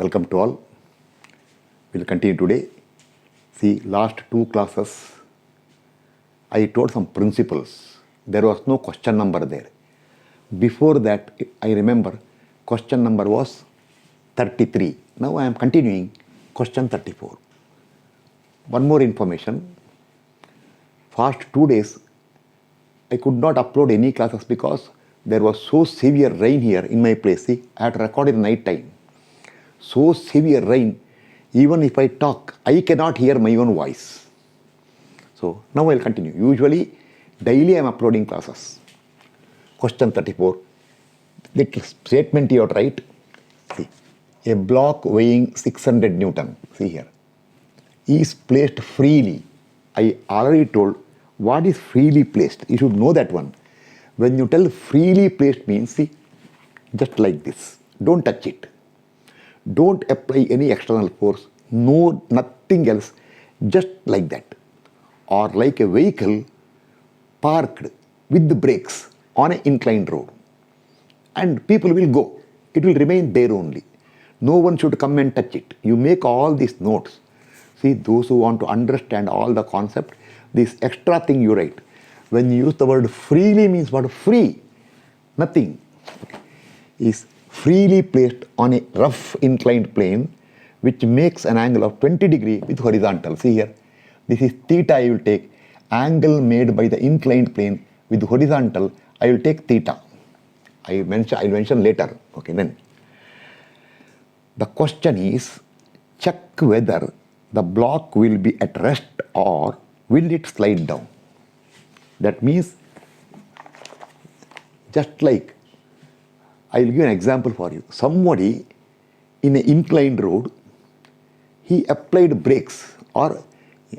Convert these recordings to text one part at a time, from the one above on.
Welcome to all. We'll continue today. See, last two classes, I told some principles. There was no question number there. Before that, I remember question number was 33. Now I am continuing question 34. One more information. Past 2 days, I could not upload any classes because there was so severe rain here in my place. See, I had recorded night time. So severe rain, even if I talk, I cannot hear my own voice. So now I'll continue. Usually, daily I am uploading classes. Question 34. The statement you have to write. See, a block weighing 600 Newton, see here, is placed freely. I already told what is freely placed. You should know that one. When you tell freely placed means, see, just like this. Don't touch it. Don't apply any external force. No, nothing else. Just like that. Or like a vehicle parked with the brakes on an inclined road. And people will go. It will remain there only. No one should come and touch it. You make all these notes. See, those who want to understand all the concept, this extra thing you write. When you use the word freely means what? Free. Nothing. Okay. Is freely placed on a rough inclined plane which makes an angle of 20 degrees with horizontal. See here. This is theta I will take. Angle made by the inclined plane with horizontal, I will take theta. I'll mention later. Okay, then. The question is, check whether the block will be at rest or will it slide down. That means, just like, I will give an example for you. Somebody in an inclined road, he applied brakes, or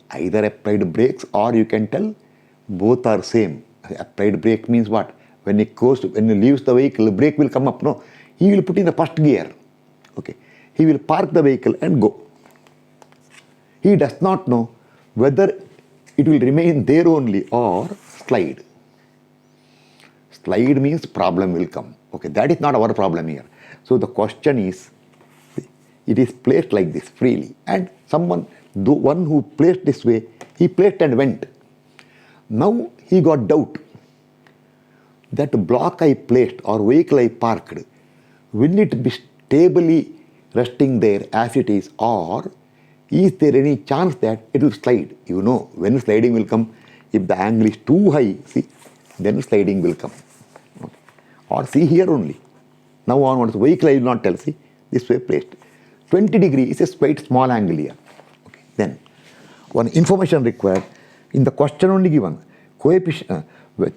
either applied brakes or you can tell both are same. Applied brake means what? When he leaves the vehicle, the brake will come up. No, he will put in the first gear. Okay, he will park the vehicle and go. He does not know whether it will remain there only or slide. Slide means problem will come. Okay, that is not our problem here. So the question is, it is placed like this freely. And someone, the one who placed this way, he placed and went. Now he got doubt. That block I placed or vehicle I parked, will it be stably resting there as it is, or is there any chance that it will slide? You know, when sliding will come, if the angle is too high, see, then sliding will come. Okay. Or see here only. Now onwards, vehicle I will not tell, see, this way placed. 20 degrees is a quite small angle here. Okay. Then, one information required, in the question only given, coefficient,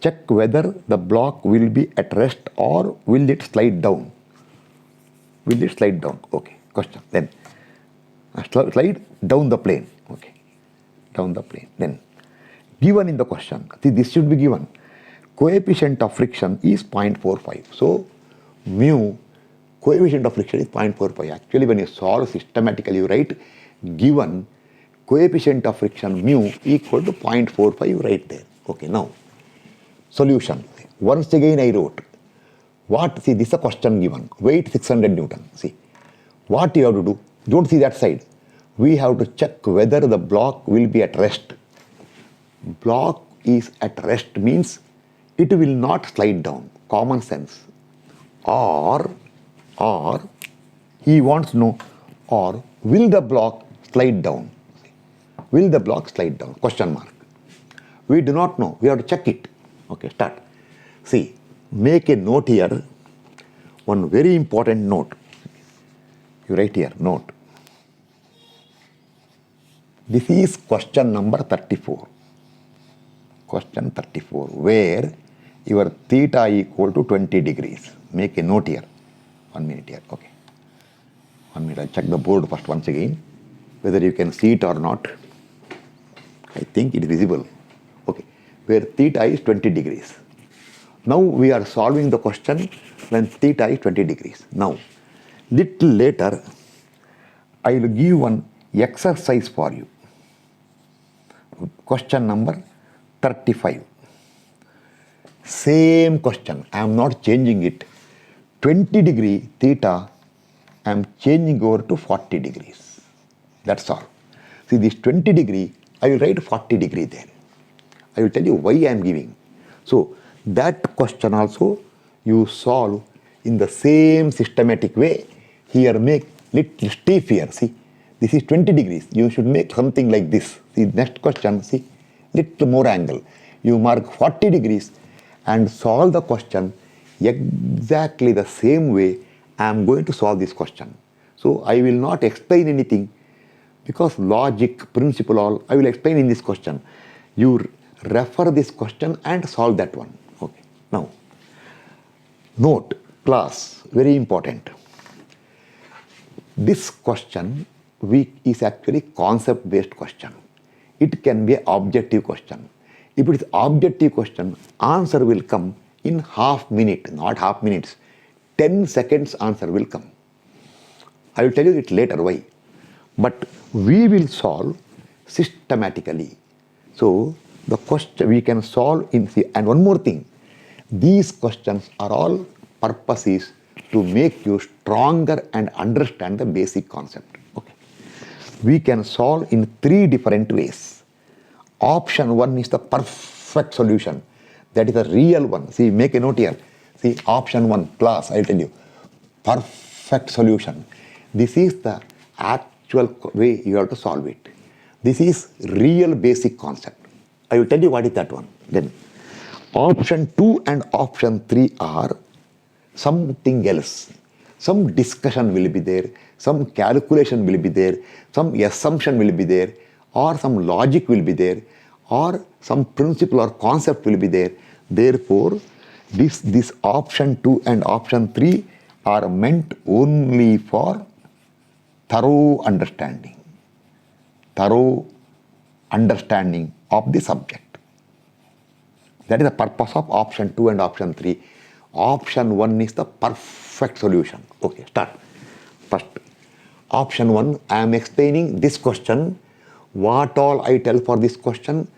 check whether the block will be at rest or will it slide down. Will it slide down? Okay, question. Then, slide down the plane. Okay, down the plane. Then, given in the question, see, this should be given. Coefficient of friction is 0.45. So, mu, coefficient of friction is 0.45. Actually, when you solve systematically, you write given coefficient of friction mu equal to 0.45 right there. Okay, now, solution. Once again I wrote. What? See, this is a question given. Weight 600 Newton. See, what you have to do? Don't see that side. We have to check whether the block will be at rest. Block is at rest means it will not slide down. Common sense. Or he wants to know, or will the block slide down? Will the block slide down? Question mark. We do not know. We have to check it. Okay, start. See, make a note here. One very important note. You write here, note. This is question number 34. Question 34, where your theta equal to 20 degrees. Make a note here. 1 minute here. Okay. 1 minute. I'll check the board first once again, whether you can see it or not. I think it is visible. Okay. Where theta is 20 degrees. Now we are solving the question when theta is 20 degrees. Now, little later, I will give one exercise for you. Question number 35. Same question. I am not changing it. 20 degree theta I am changing over to 40 degrees. That's all. See, this 20 degree, I will write 40 degree there. I will tell you why I am giving. So that question also you solve in the same systematic way. Here make little steep here. See, this is 20 degrees. You should make something like this. See, next question, see, little more angle. You mark 40 degrees and solve the question exactly the same way I am going to solve this question. So I will not explain anything because logic, principle, all I will explain in this question. You refer this question and solve that one. Okay. Now, note, class, very important. This question is actually concept-based question. It can be an objective question. If it is objective question, answer will come in half minute, not half minutes. 10 seconds answer will come. I will tell you it later why. But we will solve systematically. So the question we can solve in the, and one more thing, these questions are all purposes to make you stronger and understand the basic concept. Okay. We can solve in 3 different ways. Option 1 is the perfect solution. That is the real one. See, make a note here. See, option 1, class, I'll tell you. Perfect solution. This is the actual way you have to solve it. This is real basic concept. I will tell you what is that one. Then option 2 and option 3 are something else. Some discussion will be there, some calculation will be there, some assumption will be there, or some logic will be there, or some principle or concept will be there. Therefore, this option 2 and option 3 are meant only for thorough understanding of the subject. That is the purpose of option 2 and option 3. Option 1 is the perfect solution. Okay, start. First, option 1, I am explaining this question. What all I tell for this question?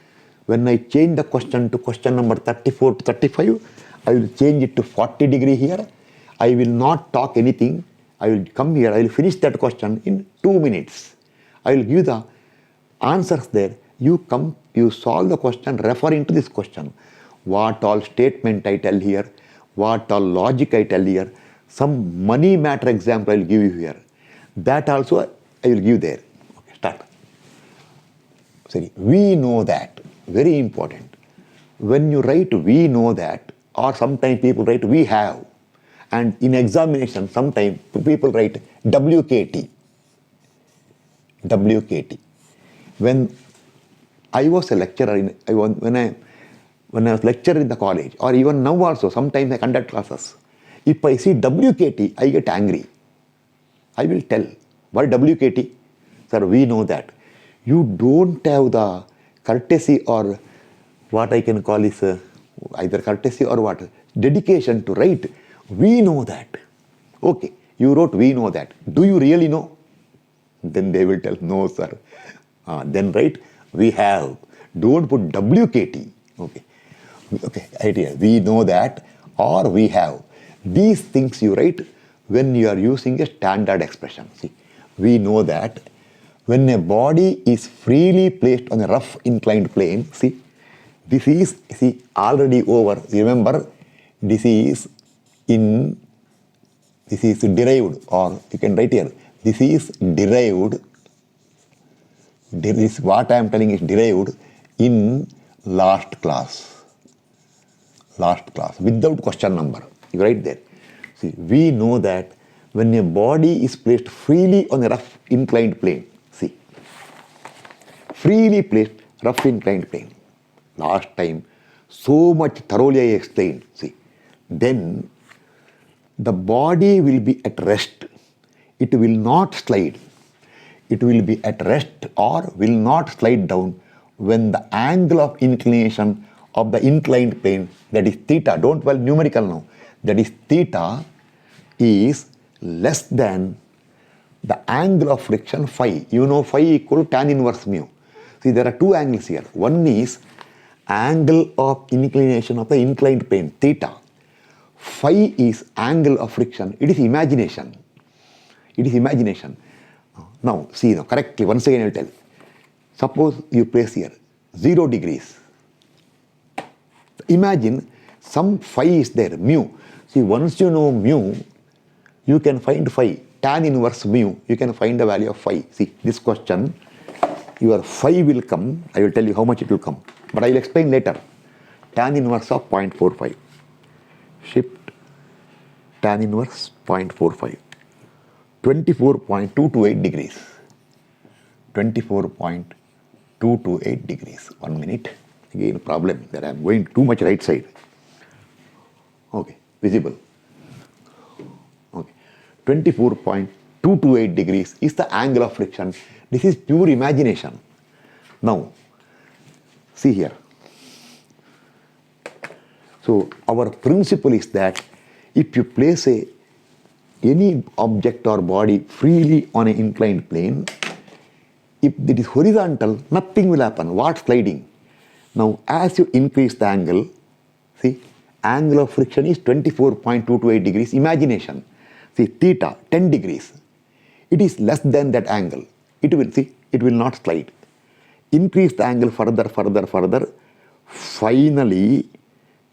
When I change the question to question number 34 to 35, I will change it to 40 degree here. I will not talk anything. I will come here. I will finish that question in 2 minutes. I will give the answers there. You come, you solve the question referring to this question. What all statement I tell here, what all logic I tell here, some money matter example I will give you here. That also I will give there. Okay, start. Sorry, we know that. Very important. When you write we know that, or sometimes people write we have. And in examination, sometimes people write WKT. WKT. When I was a lecturer, when I was lecturer in the college, or even now also, sometimes I conduct classes. If I see WKT, I get angry. I will tell, what WKT? Sir, we know that. You don't have the courtesy or what I can call is either courtesy or what, dedication to write, we know that. Okay, you wrote we know that. Do you really know? Then they will tell, no sir. Then write, we have. Don't put WKT. Okay, okay, idea. We know that or we have. These things you write when you are using a standard expression. See, we know that when a body is freely placed on a rough inclined plane, see, this is already over. Remember, this is derived, or you can write here, this is derived. This what I am telling is derived in last class. Last class, without question number. You write there. See, we know that when a body is placed freely on a rough inclined plane, see, freely placed rough inclined plane. Last time, so much thoroughly I explained. See, then the body will be at rest. It will not slide. It will be at rest or will not slide down when the angle of inclination of the inclined plane, that is theta, don't well numerical now, that is theta, is less than the angle of friction phi. You know phi equal to tan inverse mu. See, there are two angles here. One is angle of inclination of the inclined plane, theta. Phi is angle of friction. It is imagination. It is imagination. Now, see, now, correctly, once again I will tell. Suppose you place here 0 degrees. Imagine some phi is there, mu. See, once you know mu, you can find phi. Tan inverse mu, you can find the value of phi. See, this question, your phi will come. I will tell you how much it will come. But I will explain later. Tan inverse of 0.45. Shift tan inverse 0.45. 24.228 degrees. 24.228 degrees. 1 minute. Again, problem that I am going too much right side. Okay, visible. Okay, 24.228 degrees is the angle of friction. This is pure imagination. Now, see here. So, our principle is that if you place any object or body freely on an inclined plane, if it is horizontal, nothing will happen. What? Sliding. Now, as you increase the angle, see, angle of friction is 24.228 degrees. Imagination. See, theta, 10 degrees. It is less than that angle. It will, see, it will not slide. Increase the angle further. Finally,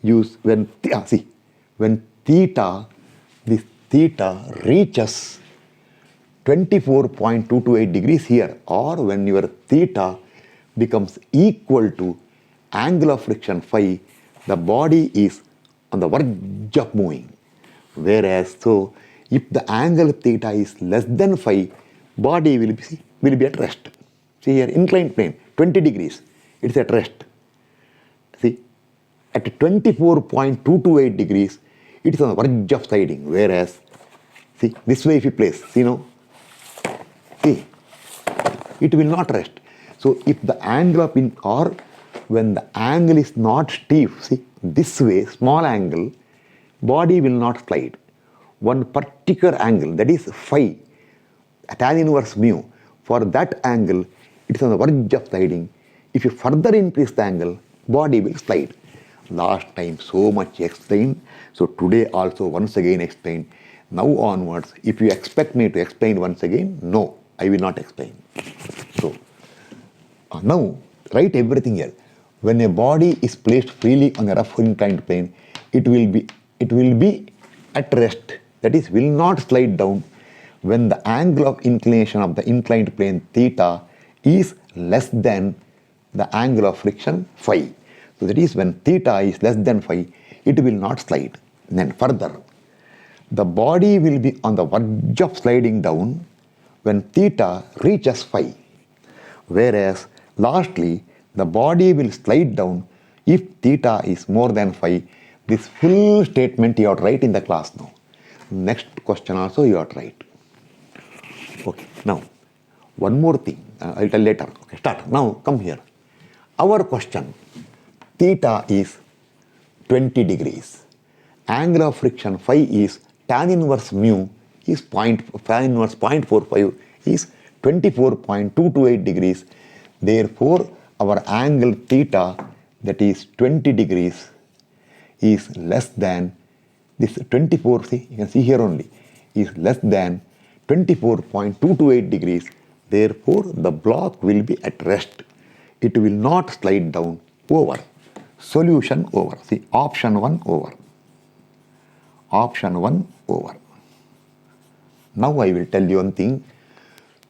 when theta, this theta reaches 24.228 degrees here, or when your theta becomes equal to angle of friction phi, the body is on the verge of moving. Whereas, so if the angle theta is less than phi, body will be at rest. See here, inclined plane, 20 degrees, it's at rest. See, at 24.228 degrees, it is on the verge of sliding. Whereas, see, this way if you place, see now, see, it will not rest. So if the angle of or when the angle is not steep, see, this way, small angle, body will not slide. One particular angle, that is phi, tan inverse mu, for that angle, it is on the verge of sliding. If you further increase the angle, body will slide. Last time so much explained, so today also once again explain. Now onwards, if you expect me to explain once again, no, I will not explain. So, now write everything here. When a body is placed freely on a rough inclined plane, it will be at rest. That is, will not slide down when the angle of inclination of the inclined plane theta is less than the angle of friction phi. So that is, when theta is less than phi, it will not slide. Then further, the body will be on the verge of sliding down when theta reaches phi. Whereas, lastly, the body will slide down if theta is more than phi. This full statement you have to write in the class now. Next question also you have to write. Okay, now, one more thing. I'll tell later. Okay, start. Now, come here. Our question, theta is 20 degrees. Angle of friction phi is tan inverse mu is tan inverse 0.45 is 24.228 degrees. Therefore, our angle theta, that is 20 degrees, is less than this 24, see, you can see here only, is less than 24.228 degrees. Therefore, the block will be at rest. It will not slide down. Over. Solution over. See, option 1 over. Option 1 over. Now I will tell you one thing.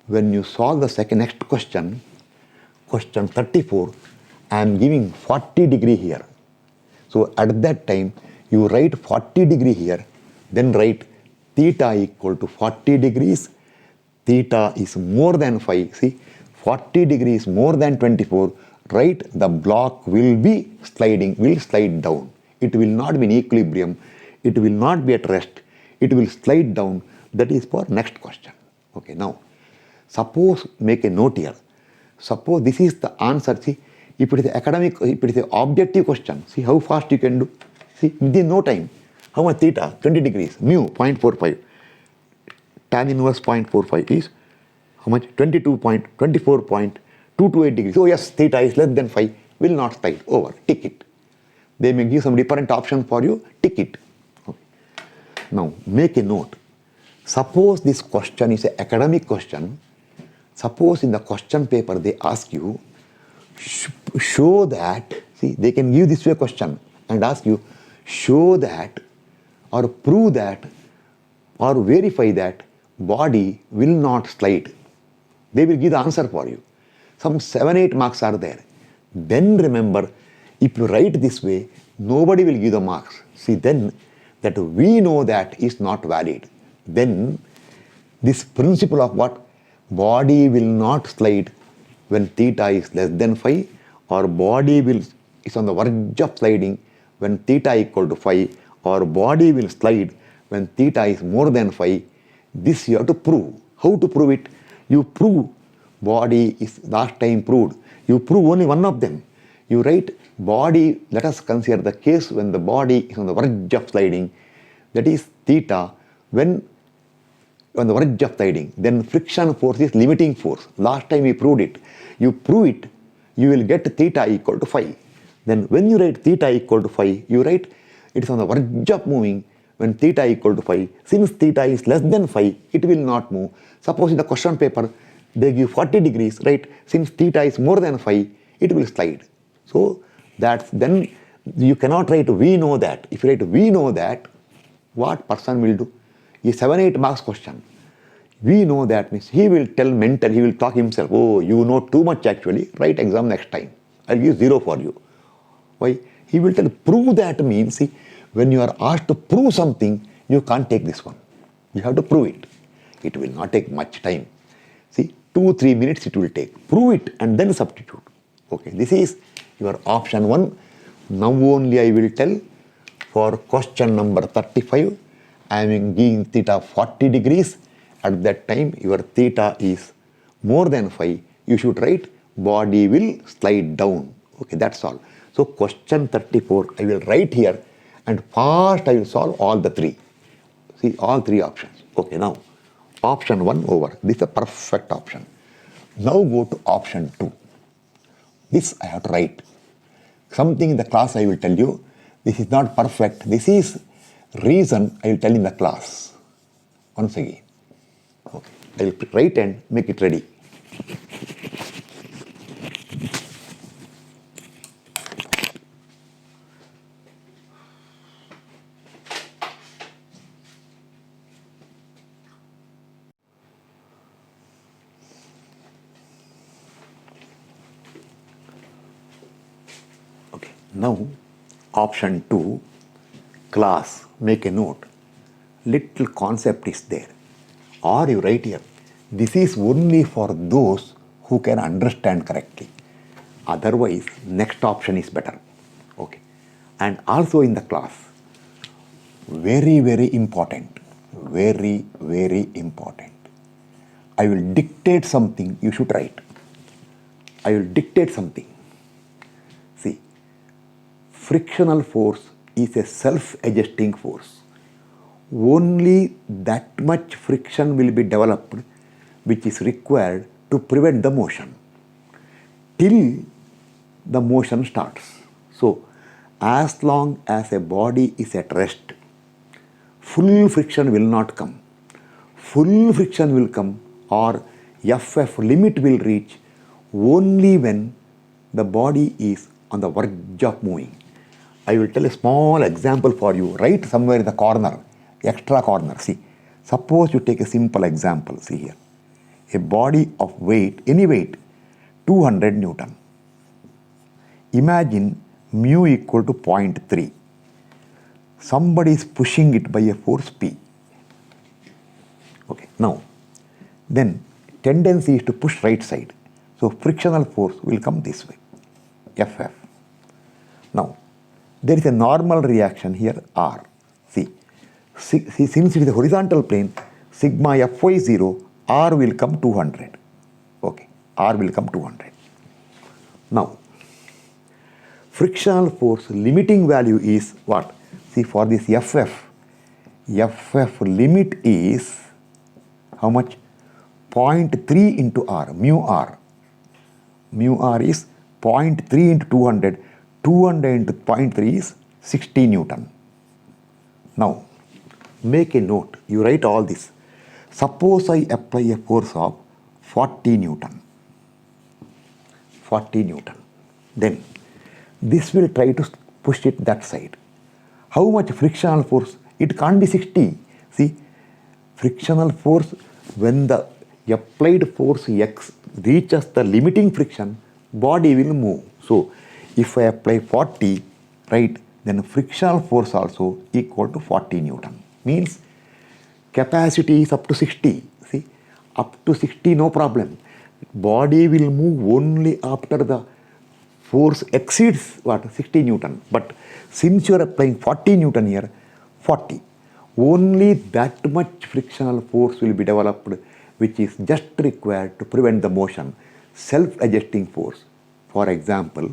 When you solve the next question, question 34, I am giving 40 degree here. So at that time, you write 40 degree here, then write theta equal to 40 degrees. Theta is more than phi. See, 40 degrees more than 24. Right, the block will be sliding, will slide down. It will not be in equilibrium. It will not be at rest. It will slide down. That is for next question. Okay, now, suppose, make a note here. Suppose this is the answer. See, if it is academic, if it is an objective question, see how fast you can do. See, within no time. How much theta? 20 degrees. Mu, 0.45. Tan inverse 0.45 is how much? 24.228 degrees. Oh yes, theta is less than phi. Will not slide. Over. Tick it. They may give some different option for you. Tick it. Okay. Now, make a note. Suppose this question is an academic question. Suppose in the question paper they ask you, show that, see, they can give this way question and ask you, show that or prove that or verify that body will not slide. They will give the answer for you. Some 7-8 marks are there. Then remember, if you write this way, nobody will give the marks. See, then that we know that is not valid. Then this principle of what? Body will not slide when theta is less than phi, or body is on the verge of sliding when theta equal to phi, or body will slide when theta is more than phi. This you have to prove. How to prove it? You prove body is last time proved. You prove only one of them. You write body, let us consider the case when the body is on the verge of sliding, that is theta, when on the verge of sliding, then friction force is limiting force. Last time we proved it. You prove it, you will get theta equal to phi. Then when you write theta equal to phi, you write it is on the verge of moving when theta equal to phi. Since theta is less than phi, it will not move. Suppose in the question paper, they give 40 degrees, right? Since theta is more than phi, it will slide. So that's then you cannot write we know that. If you write we know that, what person will do? A 7-8 marks question. We know that means he will tell mental, he will talk himself, oh, you know too much actually, write exam next time. I'll give 0 for you. Why? He will tell, prove that means, see, when you are asked to prove something, you can't take this one. You have to prove it. It will not take much time. See, 2-3 minutes it will take. Prove it and then substitute. Okay, this is your option 1. Now only I will tell for question number 35, I am giving theta 40 degrees. At that time, your theta is more than phi. You should write body will slide down. Okay, that's all. So question 34, I will write here and fast I will solve all the 3. See, all 3 options. Okay, now option 1 over. This is a perfect option. Now go to option 2. This I have to write. Something in the class I will tell you. This is not perfect. This is reason I will tell in the class. Once again. Okay. I will write and make it ready. Okay. Now option 2, class, make a note. Little concept is there. Or you write here, this is only for those who can understand correctly. Otherwise, next option is better. Okay. And also in the class, very, very important. Very, very important. I will dictate something, you should write. I will dictate something. See, frictional force is a self-adjusting force. Only that much friction will be developed which is required to prevent the motion till the motion starts. So, as long as a body is at rest, full friction will not come. Full friction will come, or FF limit will reach only when the body is on the verge of moving. I will tell a small example for you, right somewhere in the corner, extra corner. See, suppose you take a simple example. See here, a body of weight, any weight, 200 Newton. Imagine mu equal to 0.3. Somebody is pushing it by a force P. Okay, now, then tendency is to push right side. So frictional force will come this way, FF. Now, there is a normal reaction here, R. See, since it is a horizontal plane, sigma Fy 0, R will come 200. Okay, R will come 200. Now, frictional force limiting value is what? See, for this FF limit is how much? 0.3 into R, mu R. Mu R is 0.3 into 200. 200 into 0.3 is 60 Newton. Now, make a note. You write all this. Suppose I apply a force of 40 Newton. 40 Newton. Then this will try to push it that side. How much frictional force? It can't be 60. See, frictional force, when the applied force X reaches the limiting friction, body will move. So if I apply 40, right, then frictional force also equal to 40 Newton. Means capacity is up to 60. See, up to 60, no problem. Body will move only after the force exceeds what? 60 Newton. But since you are applying 40 Newton here, 40. Only that much frictional force will be developed, which is just required to prevent the motion. Self-adjusting force. For example,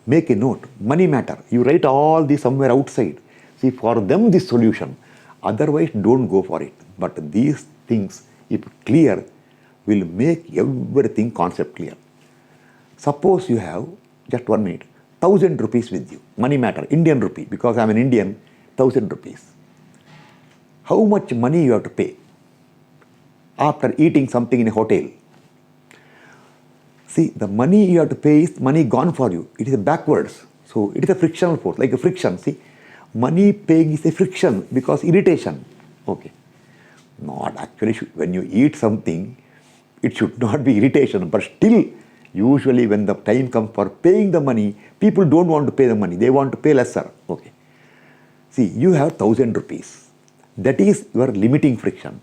make a note, money matter. You write all this somewhere outside. See, for them this solution. Otherwise, don't go for it. But these things, if clear, will make everything concept clear. Suppose you have, just 1 minute, 1000 rupees with you. Money matter, Indian rupee. Because I am an Indian, 1000 rupees. How much money you have to pay after eating something in a hotel? See, the money you have to pay is money gone for you. It is backwards. So it is a frictional force, like a friction. See, money paying is a friction because irritation. Okay. Not actually, when you eat something, it should not be irritation. But still, usually when the time comes for paying the money, people don't want to pay the money. They want to pay lesser. Okay. See, you have 1000 rupees. That is your limiting friction.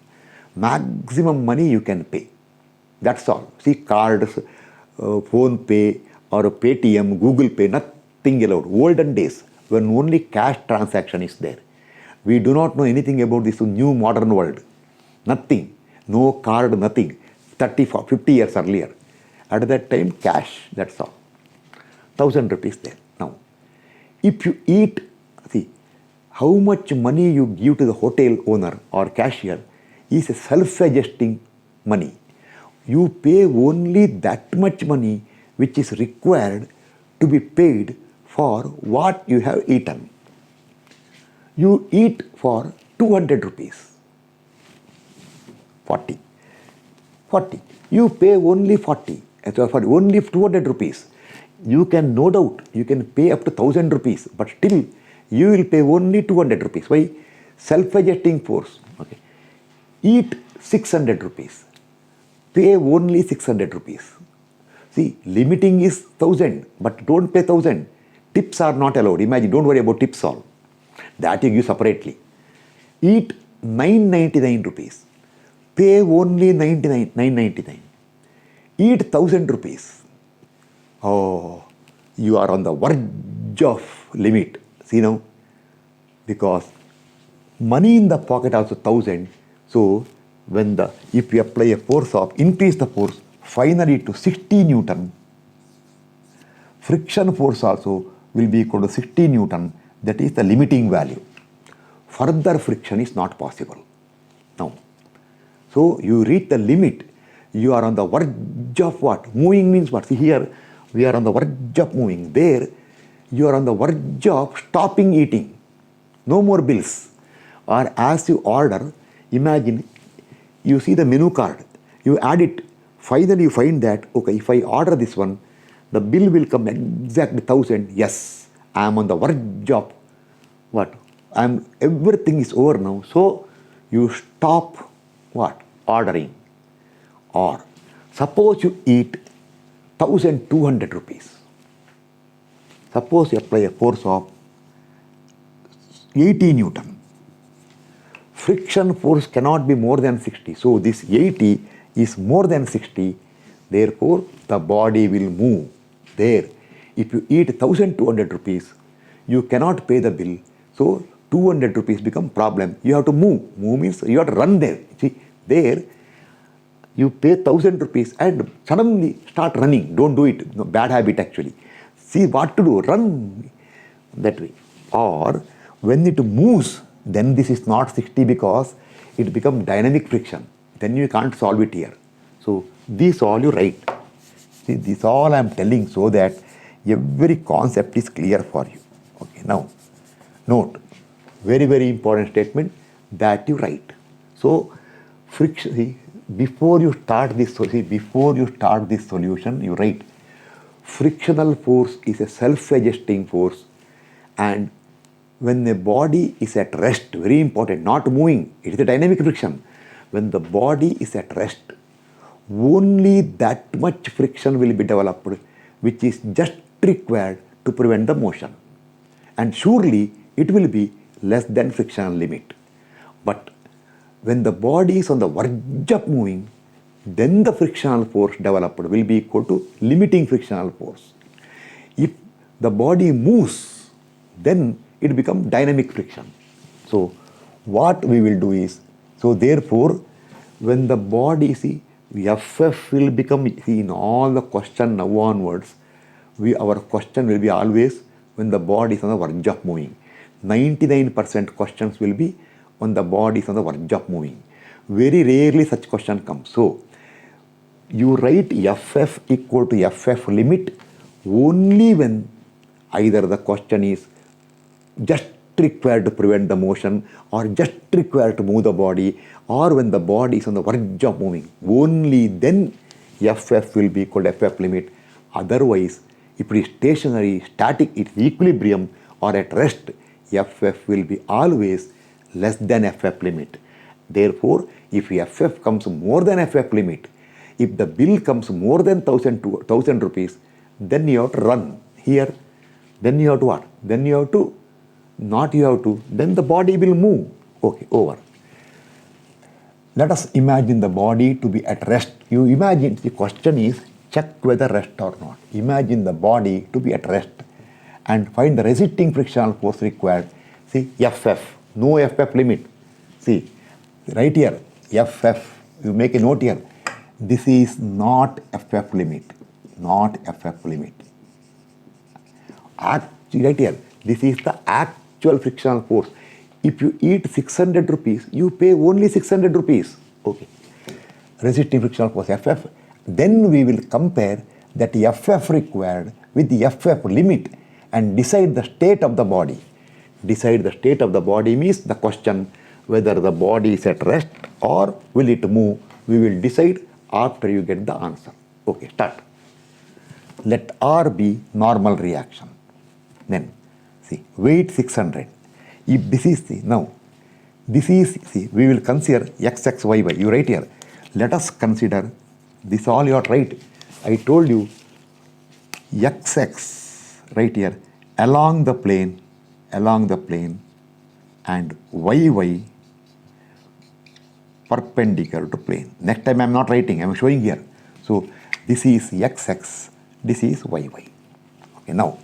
Maximum money you can pay. That's all. See, cards, phone pay or Paytm, Google Pay, nothing allowed. Olden days when only cash transaction is there. We do not know anything about this new modern world. Nothing. No card, nothing. 30, 50 years earlier. At that time, cash, that's all. 1000 rupees there. Now, if you eat, see, how much money you give to the hotel owner or cashier is a self-adjusting money. You pay only that much money which is required to be paid for what you have eaten. You eat for 200 rupees. 40. 40. You pay only 40. Sorry, only 200 rupees. You can, no doubt, you can pay up to 1000 rupees, but still you will pay only 200 rupees. Why? Self-adjusting force. Okay. Eat 600 rupees. Pay only 600 rupees. See, limiting is 1000, but don't pay 1000. Tips are not allowed. Imagine, don't worry about tips all. That you give separately. Eat 999 rupees. Pay only 999. Eat 1000 rupees. Oh, you are on the verge of limit. See now, because money in the pocket also 1000. So when if we apply a force of, increase the force finally to 60 Newton, friction force also will be equal to 60 Newton. That is the limiting value. Further friction is not possible. Now, so you reach the limit. You are on the verge of what? Moving means what? See here, we are on the verge of moving. There, you are on the verge of stopping eating. No more bills. Or as you order, imagine, you see the menu card. You add it. Finally, you find that, okay, if I order this one, the bill will come exactly 1000. Yes, I am on the verge of what? Everything is over now. So, you stop what? Ordering. Or suppose you eat 1200 rupees. Suppose you apply a force of 80 Newton. Friction force cannot be more than 60. So this 80 is more than 60. Therefore, the body will move. There, if you eat 1200 rupees, you cannot pay the bill. So 200 rupees become problem. You have to move. Move means you have to run there. See, there, you pay 1000 rupees and suddenly start running. Don't do it. No, bad habit actually. See what to do. Run that way. Or when it moves, then this is not 60 because it becomes dynamic friction. Then you can't solve it here. So this all you write. See, this all I am telling so that every concept is clear for you. Okay. Now, note, very, very important statement that you write. So friction, see, before you start this solution, you write frictional force is a self-adjusting force, and when the body is at rest, very important, not moving, it is a dynamic friction. When the body is at rest, only that much friction will be developed, which is just required to prevent the motion. And surely it will be less than frictional limit. But when the body is on the verge of moving, then the frictional force developed will be equal to limiting frictional force. If the body moves, then it becomes dynamic friction. So what we will do is, so therefore, when the body, see, FF will become, see, in all the question now onwards, our question will be always when the body is on the verge of moving. 99% questions will be when the body is on the verge of moving. Very rarely such question comes. So you write FF equal to FF limit only when either the question is just required to prevent the motion or just required to move the body, or when the body is on the verge of moving. Only then FF will be equal to FF limit. Otherwise, if it is stationary, static, it's equilibrium or at rest, FF will be always less than FF limit. Therefore, if FF comes more than FF limit, if the bill comes more than 1,000 rupees, then you have to run here. Then you have to what? Then you have to, not you have to, then the body will move. Okay, over. Let us imagine the body to be at rest. You imagine, the question is, check whether rest or not. Imagine the body to be at rest and find the resisting frictional force required. See, FF, no FF limit. See, right here, FF, you make a note here. This is not FF limit, not FF limit. Actually, right here, this is the actual frictional force. If you eat 600 rupees, you pay only 600 rupees. Okay. Resisting frictional force, FF. Then we will compare that FF required with the FF limit and decide the state of the body. Decide the state of the body means the question whether the body is at rest or will it move. We will decide after you get the answer. Okay, start. Let R be normal reaction. Then, see, weight 600. If this is, see, now, this is, see, we will consider XX, YY. You write here. Let us consider this all you are right. I told you XX right here along the plane, and YY perpendicular to plane. Next time I am not writing, I am showing here. So this is XX, this is YY. Okay, now,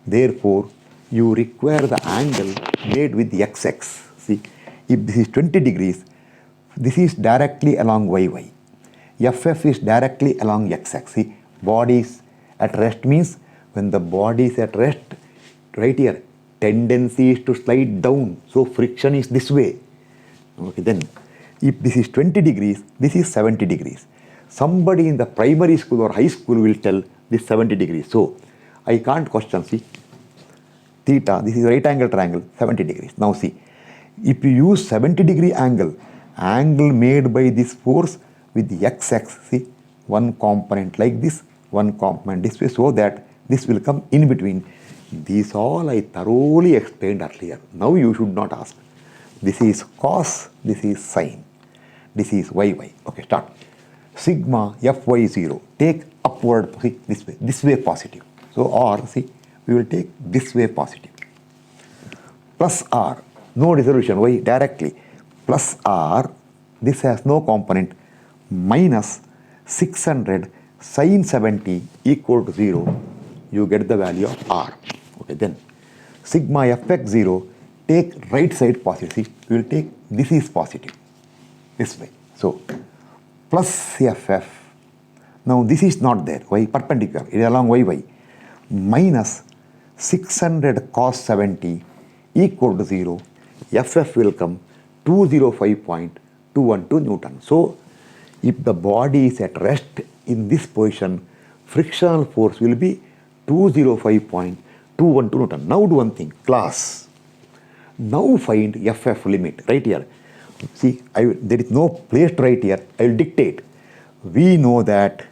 therefore, you require the angle made with the XX. See, if this is 20 degrees, this is directly along YY. FF is directly along XX. See, body is at rest means when the body is at rest, right here, tendency is to slide down. So friction is this way. Okay, then if this is 20 degrees, this is 70 degrees. Somebody in the primary school or high school will tell this 70 degrees. So I can't question, see, theta, this is right angle triangle, 70 degrees. Now see, if you use 70 degree angle made by this force with the XX, see, one component like this, one component this way, so that this will come in between. These all I thoroughly explained earlier. Now you should not ask. This is cos, this is sine, this is YY. Okay, start. Sigma Fy0, take upward, see, this way positive. So, or see, we will take this way positive. Plus R, no resolution, why? Directly. Plus R, this has no component, minus 600 sine 70 equal to 0. You get the value of R. Okay, then sigma Fx0, take right side positive. See, we will take this is positive, this way. So, plus FF. Now, this is not there. Why? Perpendicular. It is along YY. Minus 600 cos 70 equal to 0. FF will come 205.212 Newton. So, if the body is at rest in this position, frictional force will be 205.212 Newton. Now do one thing, class. Now find FF limit, right here. See, there is no place to write here. I will dictate. We know that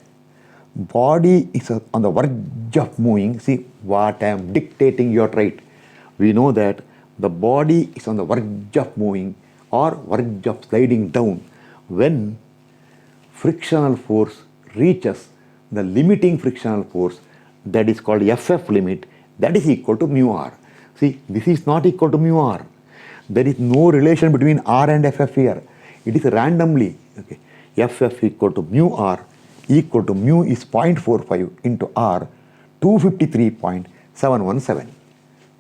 body is on the verge of moving. See what I am dictating, you are right. We know that the body is on the verge of moving or verge of sliding down when frictional force reaches the limiting frictional force, that is called FF limit, that is equal to mu r. See, this is not equal to mu r. There is no relation between r and FF here. It is randomly. Okay. FF equal to mu r equal to mu is 0.45 into r, 253.717.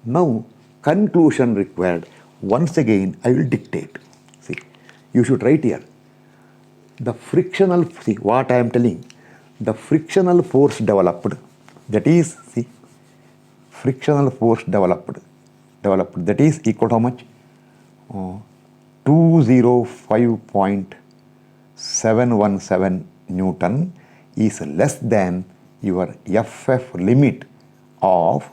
Now, conclusion required. Once again, I will dictate. See, you should write here. The frictional, see what I am telling, the frictional force developed, that is, see, frictional force developed, that is equal to how much? 205.717 Newton is less than your FF limit of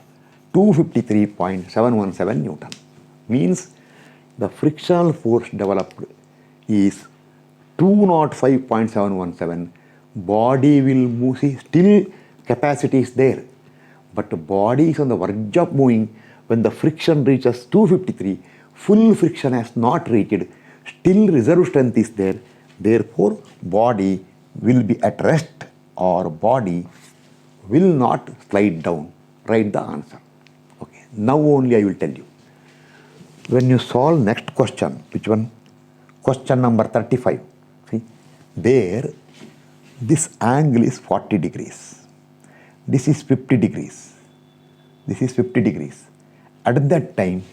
253.717 Newton. Means the frictional force developed is 205.717. Body will move, see, still capacity is there, but the body is on the verge of moving. When the friction reaches 253, full friction has not reached, still reserve strength is there. Therefore, body will be at rest or body will not slide down. Write the answer. Okay. Now only I will tell you. When you solve next question, which one? Question number 35. See, there this angle is 40 degrees. This is 50 degrees. This is 50 degrees. At that time,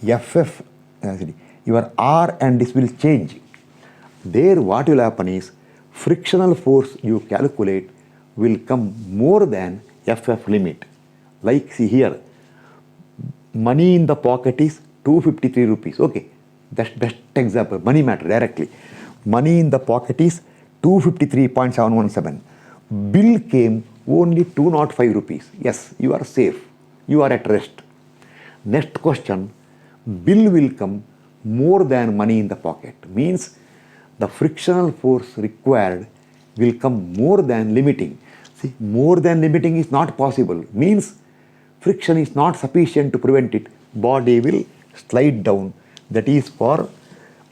FF, your R and this will change. There what will happen is frictional force you calculate will come more than FF limit. Like see here, money in the pocket is 253 rupees. Okay, that's best example. Money matter directly. Money in the pocket is 253.717. Bill came only 205 rupees. Yes, you are safe. You are at rest. Next question, bill will come more than money in the pocket. Means the frictional force required will come more than limiting. See, more than limiting is not possible. Means friction is not sufficient to prevent it. Body will slide down. That is for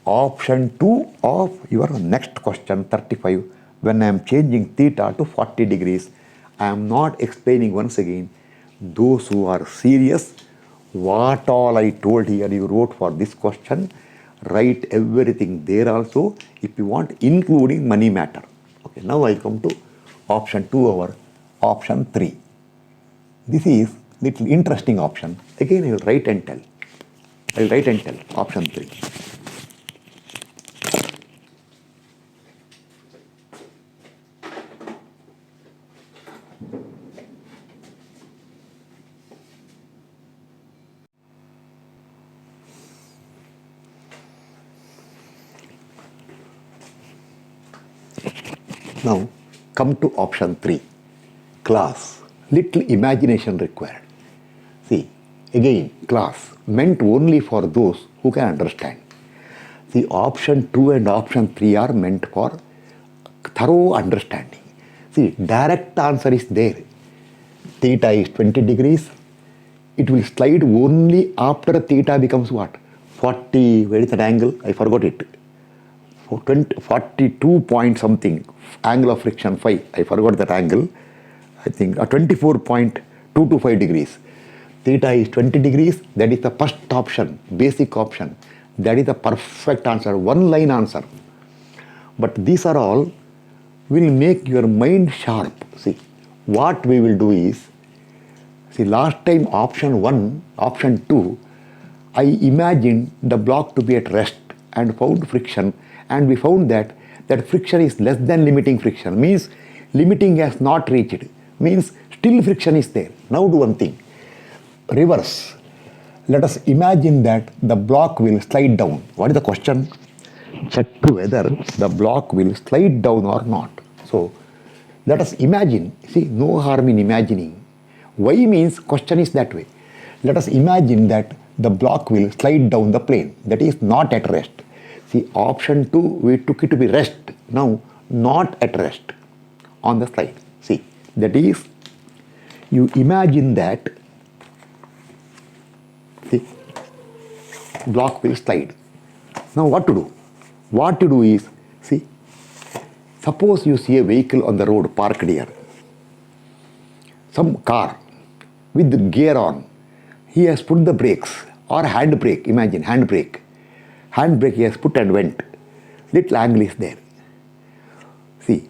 option 2 of your next question 35. When I am changing theta to 40 degrees, I am not explaining once again. Those who are serious, what all I told here you wrote for this question, write everything there also if you want, including money matter. Okay, now I come to option 2 over option 3. This is little interesting option. Again I will write and tell. I will write and tell option 3. Now come to option 3. Class. Little imagination required. See, again, class meant only for those who can understand. The option 2 and option 3 are meant for thorough understanding. See, direct answer is there. Theta is 20 degrees. It will slide only after theta becomes what? 40, where is that angle? I forgot it. 42 point something, angle of friction 5. I forgot that angle. I think 24.225 degrees. Theta is 20 degrees. That is the first option, basic option. That is the perfect answer, one line answer. But these are all will make your mind sharp. See, what we will do is, see, last time option 1, option 2, I imagined the block to be at rest and found friction, and we found that friction is less than limiting friction, means limiting has not reached, means still friction is there. Now do one thing, reverse. Let us imagine that the block will slide down. What is the question? Check whether the block will slide down or not. So let us imagine. See, no harm in imagining. Why means question is that way. Let us imagine that the block will slide down the plane, that is not at rest. See, option 2, we took it to be rest. Now, not at rest on the slide. See, that is, you imagine that the block will slide. Now, what to do? What to do is, see, suppose you see a vehicle on the road parked here. Some car with the gear on. He has put the brakes or hand brake. Imagine hand brake. Hand brake he has put and went. Little angle is there. See,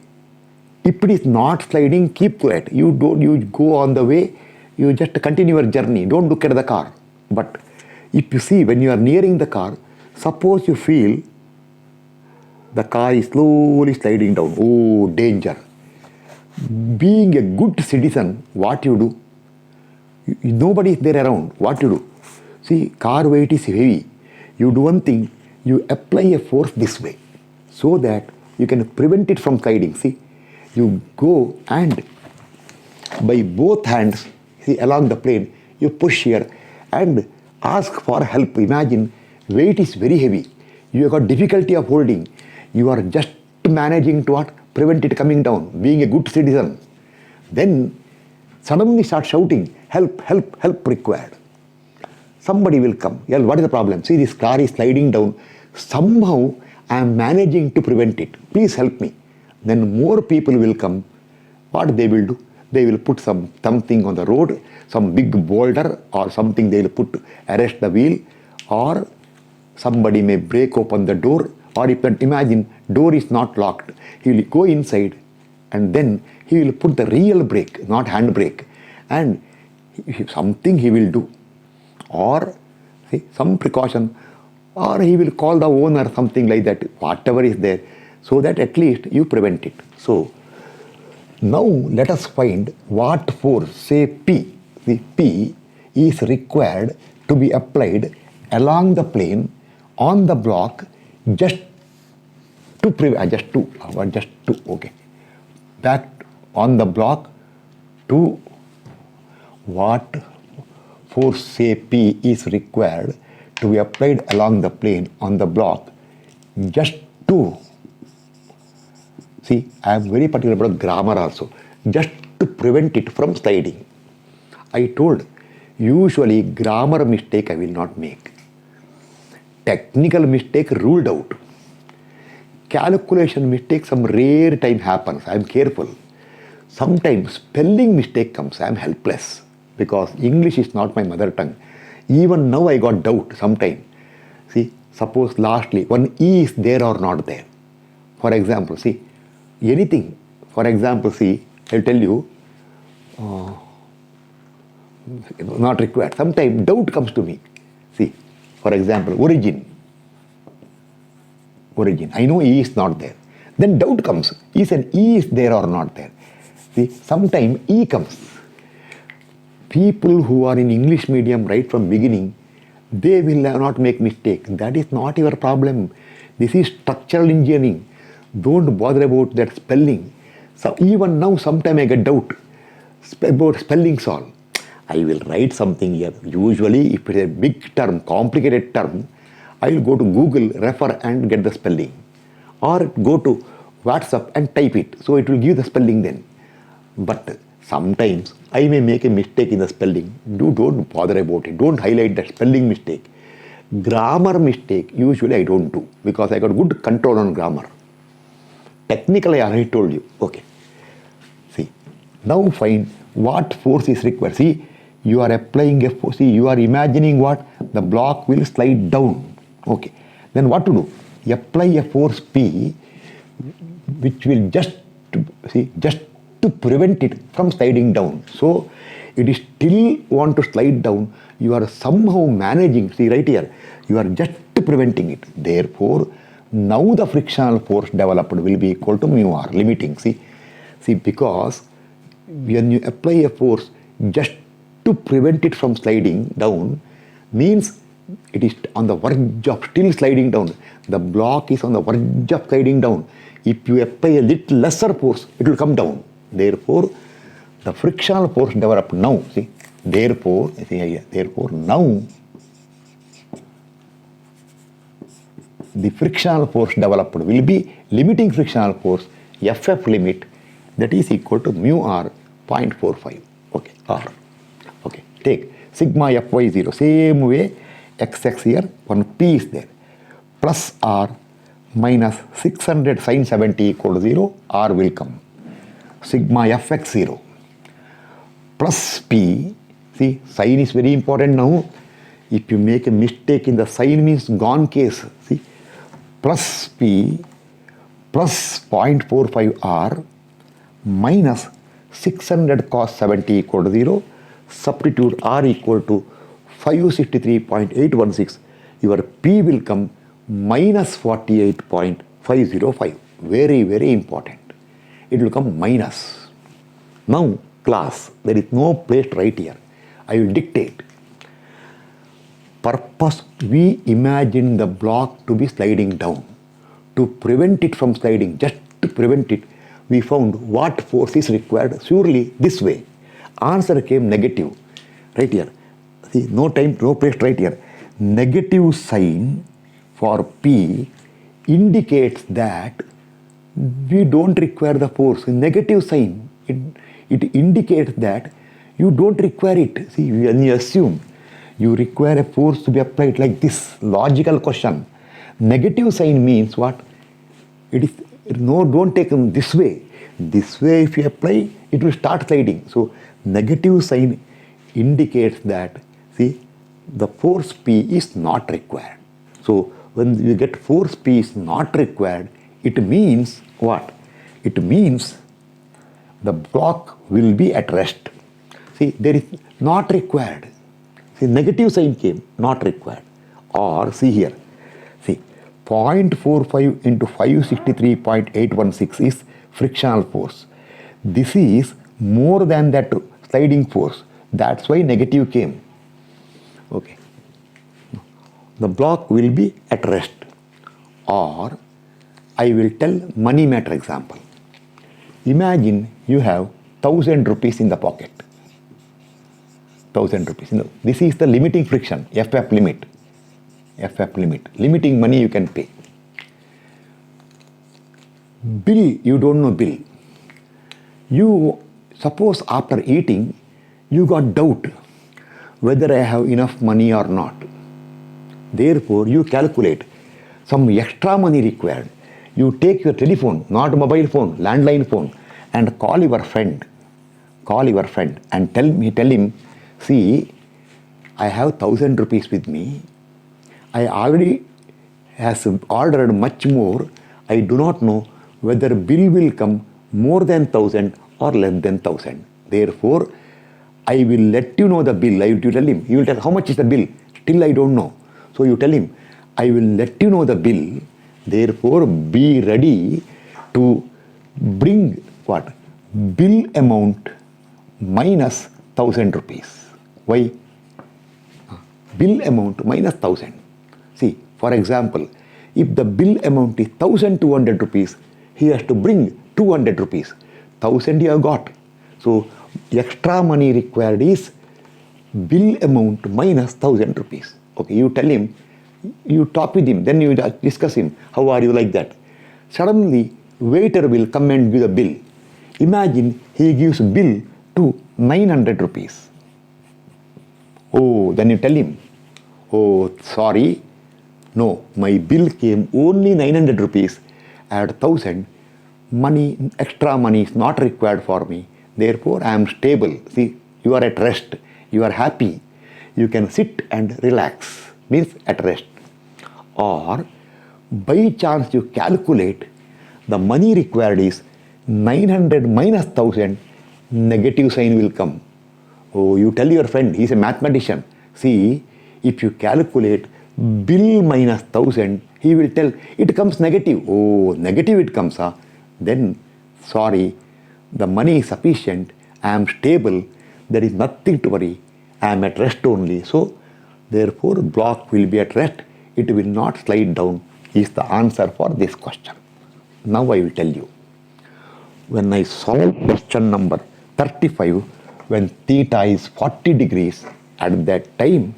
if it is not sliding, keep quiet. You go on the way. You just continue your journey. Don't look at the car. But if you see when you are nearing the car, suppose you feel the car is slowly sliding down. Oh, danger. Being a good citizen, what you do? Nobody is there around. What you do? See, car weight is heavy. You do one thing, you apply a force this way so that you can prevent it from sliding. See, you go and by both hands, see, along the plane, you push here and ask for help. Imagine weight is very heavy. You have got difficulty of holding. You are just managing to what? Prevent it coming down, being a good citizen. Then suddenly start shouting, help, help, help required. Somebody will come. Yeah, what is the problem? See, this car is sliding down. Somehow I am managing to prevent it. Please help me. Then more people will come. What they will do? They will put something on the road, some big boulder or something they will put to arrest the wheel, or somebody may break open the door, or you can imagine door is not locked. He will go inside and then he will put the real brake, not hand brake, and something he will do, or see, some precaution, or he will call the owner, something like that, whatever is there, so that at least you prevent it. So now let us find what force, say P. The P is required to be applied along the plane on the block just to prevent, okay. That on the block to what force, say P, is required to be applied along the plane on the block just to, see, I am very particular about grammar also, just to prevent it from sliding. I told, usually grammar mistake I will not make. Technical mistake ruled out. Calculation mistake some rare time happens. I am careful. Sometimes spelling mistake comes. I am helpless because English is not my mother tongue. Even now I got doubt sometime. See, suppose lastly one E is there or not there. For example, see, anything. For example, see, I'll tell you, not required. Sometimes doubt comes to me. See, for example, origin. I know E is not there. Then doubt comes. Is an E is there or not there? See, sometimes E comes. People who are in English medium right from beginning, they will not make mistake. That is not your problem. This is structural engineering. Don't bother about that spelling. So even now, sometimes I get doubt about spellings all. I will write something here. Usually, if it is a big term, complicated term, I will go to Google, refer and get the spelling. Or go to WhatsApp and type it. So it will give the spelling then. But sometimes I may make a mistake in the spelling. Don't bother about it. Don't highlight that spelling mistake. Grammar mistake, usually I don't do because I got good control on grammar. Technically, I already told you. Okay. See, now find what force is required. See, you are applying a force. See, you are imagining what? The block will slide down. Okay. Then what to do? You apply a force P which will just to prevent it from sliding down. So it is still want to slide down. You are somehow managing. See right here. You are just preventing it. Therefore, now the frictional force developed will be equal to mu r, limiting. See, because when you apply a force just to prevent it from sliding down, means it is on the verge of still sliding down. The block is on the verge of sliding down. If you apply a little lesser force, it will come down. Therefore, the frictional force developed now. See, therefore now the frictional force developed will be limiting frictional force FF limit that is equal to mu r 0.45. Okay, r. Okay, take sigma Fy0, same way xx here, one p is there, plus r minus 600 sin 70 equal to 0, r will come. Sigma Fx0 plus p, see sign is very important now. If you make a mistake in the sign means gone case, see, plus p plus 0.45 r minus 600 cos 70 equal to 0, substitute r equal to 563.816, your p will come minus 48.505. Very, very important. It will come minus. Now, class, there is no place to write here. I will dictate. Purpose, we imagine the block to be sliding down. To prevent it from sliding, just to prevent it, we found what force is required. Surely this way. Answer came negative. Right here. See, no time, no place to write here. Negative sign for P indicates that we don't require the force. Negative sign, it indicates that you don't require it. See, when you assume you require a force to be applied like this, logical question. Negative sign means what? It is, no, don't take them this way. This way if you apply, it will start sliding. So, negative sign indicates that, see, the force P is not required. So, when you get force P is not required, it means what? It means the block will be at rest. See, there is not required. See, negative sign came, not required. Or, see here, see, 0.45 into 563.816 is frictional force. This is more than that sliding force. That's why negative came. Okay. The block will be at rest. Or, I will tell money matter example. Imagine you have 1000 rupees in the pocket. 1000 rupees. No, this is the limiting friction, FF limit. FF limit. Limiting money you can pay. Bill, you don't know bill. You, suppose after eating, you got doubt whether I have enough money or not. Therefore, you calculate some extra money required. You take your telephone, not mobile phone, landline phone, and call your friend. Call your friend and tell him, see, I have 1000 rupees with me. I already has ordered much more. I do not know whether bill will come more than 1000 or less than 1000. Therefore, I will let you know the bill. I will tell him. He will tell, how much is the bill? Still I don't know. So you tell him, I will let you know the bill. Therefore, be ready to bring what? Bill amount minus 1000 rupees. Why? Bill amount minus 1000. See, for example, if the bill amount is 1200 rupees, he has to bring 200 rupees. 1000 you have got. So, extra money required is bill amount minus 1000 rupees. Okay, you tell him, you talk with him, then you discuss him. How are you like that? Suddenly, waiter will come and give the bill. Imagine he gives bill to 900 rupees. Oh, then you tell him, oh, sorry, no, my bill came only 900 rupees at 1000. Money, extra money is not required for me. Therefore, I am stable. See, you are at rest. You are happy. You can sit and relax. Means at rest. Or, by chance you calculate the money required is 900 minus 1000, negative sign will come. Oh, you tell your friend, he is a mathematician. See, if you calculate bill minus 1000, he will tell, it comes negative. Oh, negative it comes. Then, sorry, the money is sufficient. I am stable. There is nothing to worry. I am at rest only. So, therefore, block will be at rest. It will not slide down is the answer for this question. Now I will tell you. When I solve question number 35, when theta is 40 degrees, at that time,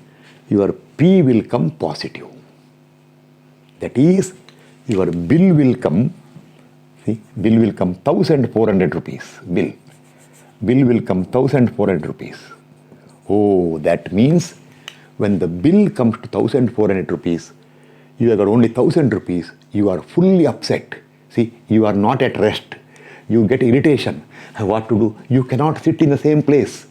your P will come positive. That is, your bill will come, see, bill will come 1400 rupees. Bill will come 1400 rupees. Oh, that means when the bill comes to 1400 rupees, you have got only 1000 rupees, you are fully upset. See, you are not at rest. You get irritation. What to do? You cannot sit in the same place.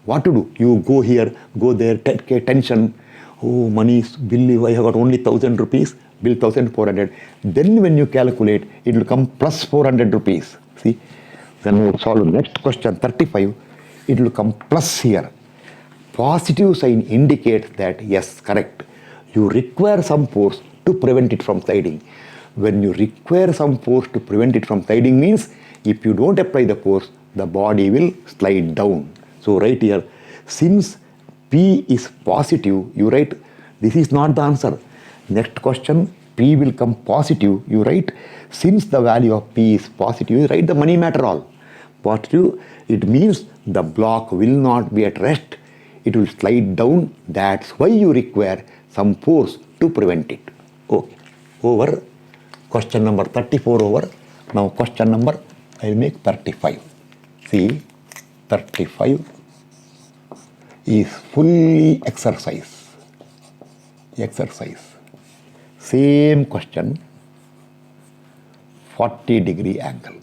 What to do? You go here, go there, take tension. Oh, money, bill, I have got only 1000 rupees, bill 1400. Then when you calculate, it will come plus 400 rupees. See, then we solve next question, 35, it will come plus here. Positive sign indicates that, yes, correct. You require some force to prevent it from sliding. When you require some force to prevent it from sliding means, if you don't apply the force, the body will slide down. So right here, since P is positive, you write, this is not the answer. Next question, P will come positive, you write, since the value of P is positive, you write the money matter all. Positive, it means the block will not be at rest. It will slide down. That's why you require some force to prevent it. Okay, over. Question number 34 over. Now question number, I will make 35. See, 35 is fully exercise. Same question, 40-degree angle.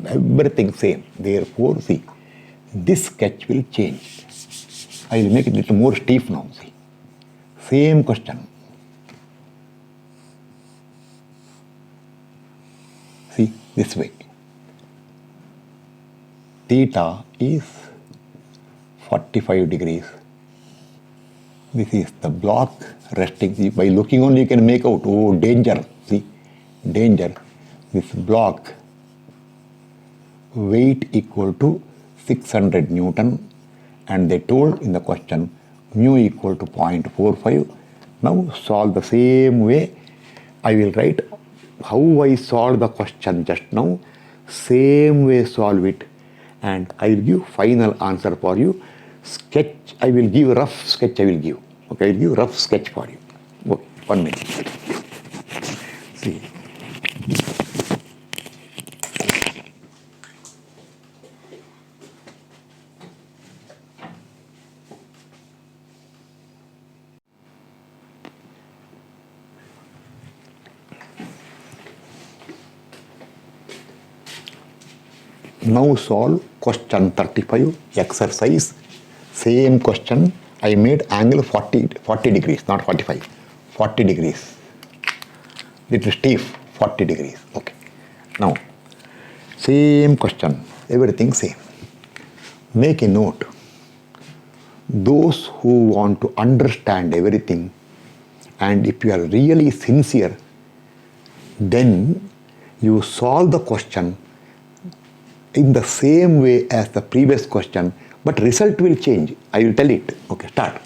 Everything same. Therefore, see, this sketch will change. I will make it a little more stiff now. See, same question. See, this way. Theta is 45 degrees. This is the block resting. See, by looking only you can make out, oh, danger. See, danger. This block weight equal to 600 Newton, and they told in the question mu equal to 0.45. Now solve the same way. I will write how I solved the question just now. Same way solve it, and I will give final answer for you. Sketch, I will give rough sketch I will give. Okay, I will give rough sketch for you. Okay, 1 minute. See. Now solve question 35, exercise. Same question. I made angle 40 degrees, not 45. 40 degrees. Little stiff, 40 degrees. Okay. Now, same question. Everything same. Make a note. Those who want to understand everything, and if you are really sincere, then you solve the question in the same way as the previous question, but result will change. I will tell it. Okay, start.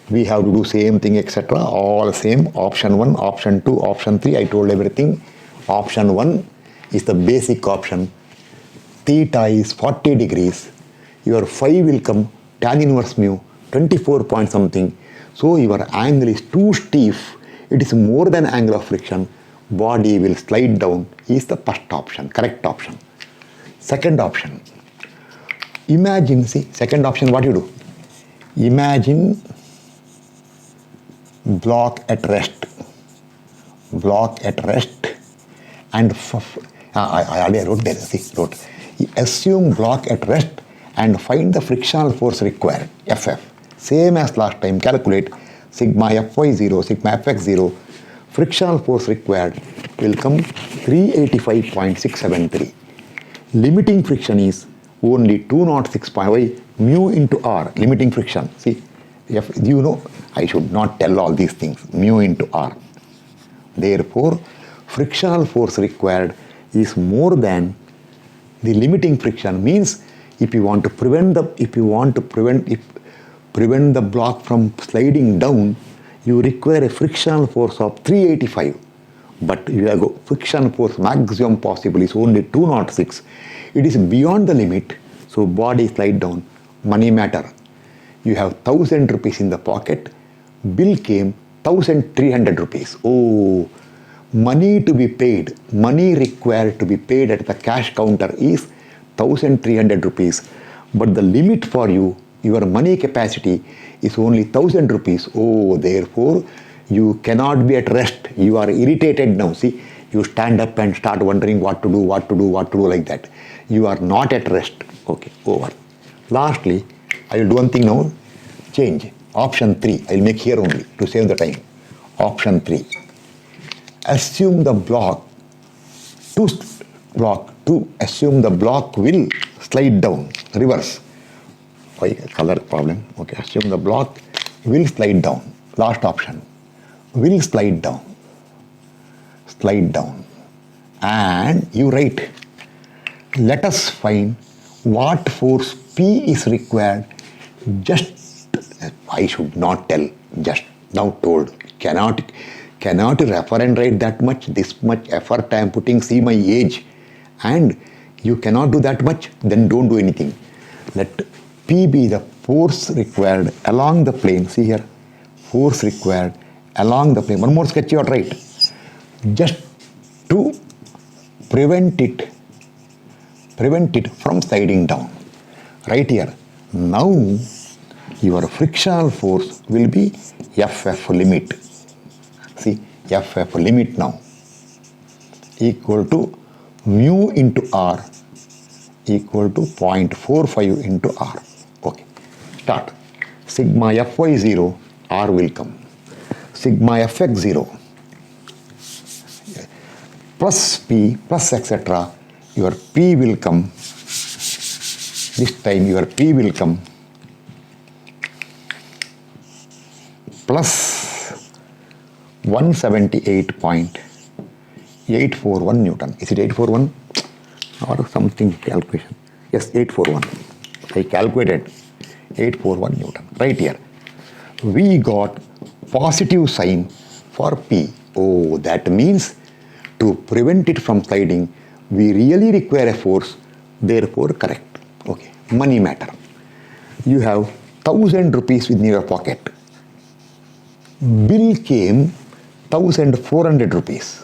We have to do same thing, etc. All same. Option 1, option 2, option 3. I told everything. Option 1 is the basic option. Theta is 40 degrees. Your phi will come tan inverse mu 24 point something. So your angle is too stiff. It is more than angle of friction. Body will slide down. Is the first option, correct option. Second option, imagine, see, second option, what you do? Imagine block at rest, and I already wrote there, see, wrote. Assume block at rest and find the frictional force required, FF. Same as last time, calculate sigma Fy0, sigma Fx0, frictional force required will come 385.673. Limiting friction is only 206.5 mu into R, limiting friction. See, if you know, I should not tell all these things, mu into R. Therefore, frictional force required is more than the limiting friction. Means if you want to prevent the block from sliding down, you require a frictional force of 385. But you have friction force maximum possible is only 206. It is beyond the limit, so body slide down. Money matter. You have 1000 rupees in the pocket. Bill came 1,300 rupees. Oh, money to be paid, money required to be paid at the cash counter is 1,300 rupees. But the limit for you, your money capacity is only 1,000 rupees. Oh, therefore, you cannot be at rest. You are irritated now. See, you stand up and start wondering what to do like that. You are not at rest. Okay, over. Lastly, I will do one thing now. Change. Option 3. I will make here only to save the time. Option 3. Assume the block assume the block will slide down, reverse. Why color problem? Okay, assume the block will slide down. Last option. Will slide down. And you write, let us find what force P is required. Just, I should not tell, just now told. Cannot refer and write that much, this much effort I am putting, see my age. And you cannot do that much, then don't do anything. Let P be the force required along the plane. See here, force required along the plane. One more sketch you are right. Just to prevent it from sliding down. Right here. Now your frictional force will be FF limit. See, FF limit now equal to mu into R equal to 0.45 into R. Okay, start. Sigma Fy 0, R will come. Sigma Fx 0 plus P plus etc. Your P will come. This time your P will come plus 178.841 Newton. Is it 841 or something calculation? Yes, 841. I calculated 841 Newton. Right here. We got positive sign for P. Oh, that means to prevent it from sliding, we really require a force, therefore correct. Okay, money matter. You have 1,000 rupees in your pocket. Bill came 1,400 rupees.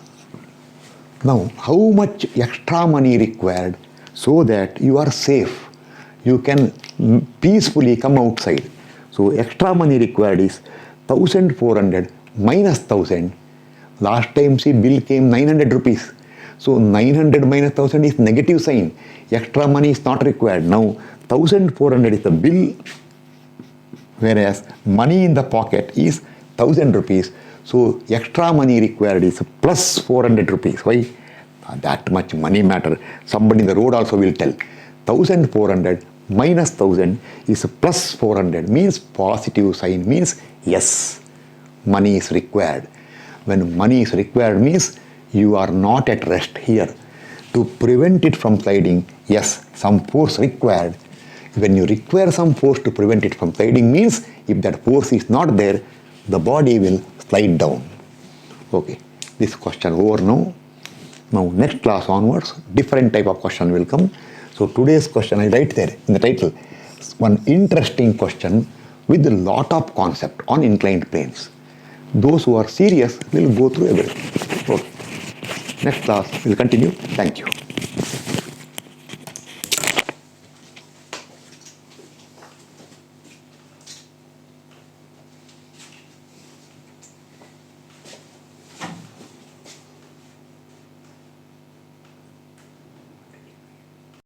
Now, how much extra money required so that you are safe? You can peacefully come outside. So, extra money required is 1,400 minus 1,000. Last time, see, bill came 900 rupees. So, 900 minus 1,000 is negative sign. Extra money is not required. Now, 1,400 is the bill, whereas money in the pocket is 1,000 rupees. So, extra money required is plus 400 rupees. Why? That much money matter. Somebody in the road also will tell. 1,400 minus 1,000 is plus 400, means positive sign, means yes, money is required. When money is required means you are not at rest here. To prevent it from sliding, yes, some force required. When you require some force to prevent it from sliding means if that force is not there, the body will slide down. Okay, this question over now. Now next class onwards, different type of question will come. So today's question I write there in the title, one interesting question with a lot of concept on inclined planes. Those who are serious will go through everything. Okay. Next class will continue. Thank you.